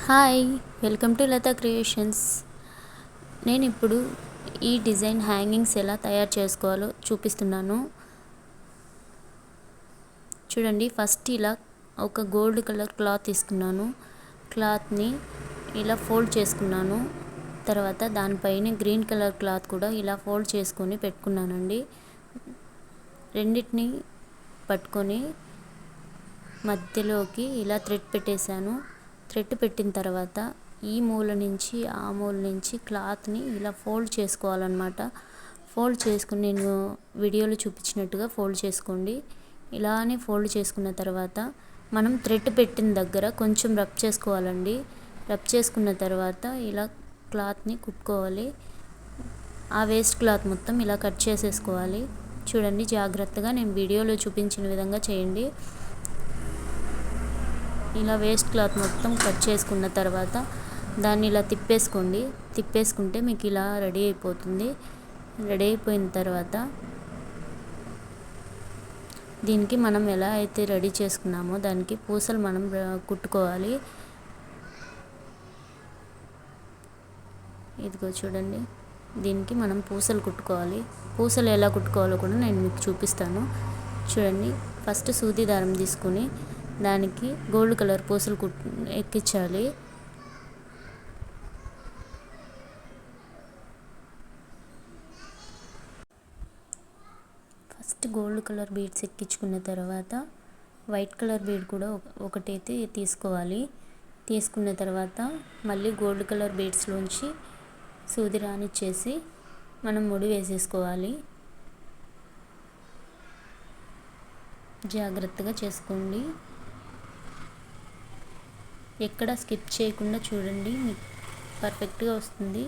Hi, welcome to Lata Creations. నేను ఇప్పుడు ఈ డిజైన్ హ్యాంగింగ్స్ ఎలా తయారు చేసుకోవాలో చూపిస్తున్నాను. చూడండి, ఫస్ట్ ఇలా ఒక గోల్డ్ కలర్ క్లాత్ తీసుకున్నాను. క్లాత్ని ఇలా ఫోల్డ్ చేసుకున్నాను. తర్వాత దానిపైన గ్రీన్ కలర్ క్లాత్ కూడా ఇలా ఫోల్డ్ చేసుకొని పెట్టుకున్నానండి. రెండింటిని పట్టుకొని మధ్యలోకి ఇలా థ్రెడ్ పెట్టేశాను. థ్రెడ్ పెట్టిన తర్వాత ఈ మూల నుంచి ఆ మూల నుంచి క్లాత్ని ఇలా ఫోల్డ్ చేసుకోవాలన్నమాట. ఫోల్డ్ చేసుకుని నేను వీడియోలో చూపించినట్టుగా ఫోల్డ్ చేసుకోండి. ఇలానే ఫోల్డ్ చేసుకున్న తర్వాత మనం థ్రెడ్ పెట్టిన దగ్గర కొంచెం రబ్ చేసుకోవాలండి. రబ్ చేసుకున్న తర్వాత ఇలా క్లాత్ని కుట్టుకోవాలి. ఆ వేస్ట్ క్లాత్ మొత్తం ఇలా కట్ చేసేసుకోవాలి. చూడండి, జాగ్రత్తగా నేను వీడియోలో చూపించిన విధంగా చేయండి. ఇలా వేస్ట్ క్లాత్ మొత్తం కట్ చేసుకున్న తర్వాత దాన్ని ఇలా తిప్పేసుకోండి. తిప్పేసుకుంటే మీకు ఇలా రెడీ అయిపోతుంది. రెడీ అయిపోయిన తర్వాత దీనికి మనం ఎలా అయితే రెడీ చేసుకున్నామో దానికి పూసలు మనం కుట్టుకోవాలి. ఇదిగో చూడండి, దీనికి మనం పూసలు కుట్టుకోవాలి. పూసలు ఎలా కుట్టుకోవాలో కూడా నేను మీకు చూపిస్తాను. చూడండి, ఫస్ట్ సూది దారం తీసుకుని దానికి గోల్డ్ కలర్ పూసలు ఎక్కించాలి. ఫస్ట్ గోల్డ్ కలర్ బీడ్స్ ఎక్కించుకున్న తర్వాత వైట్ కలర్ బీడ్ కూడా ఒకటైతే తీసుకోవాలి. తీసుకున్న తర్వాత మళ్ళీ గోల్డ్ కలర్ బీడ్స్లోంచి సూది రానిచ్చేసి మనం ముడి వేసేసుకోవాలి. జాగ్రత్తగా చేసుకోండి, ఎక్కడ స్కిప్ చేయకుండా చూడండి, మీకు పర్ఫెక్ట్గా వస్తుంది.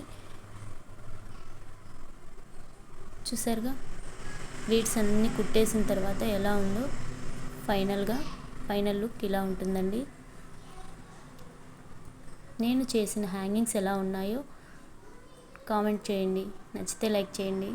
చూసారుగా, బీడ్స్ అన్నీ కుట్టేసిన తర్వాత ఎలా ఉందో ఫైనల్ లుక్ ఇలా ఉంటుందండి. నేను చేసిన హ్యాంగింగ్స్ ఎలా ఉన్నాయో కామెంట్ చేయండి. నచ్చితే లైక్ చేయండి.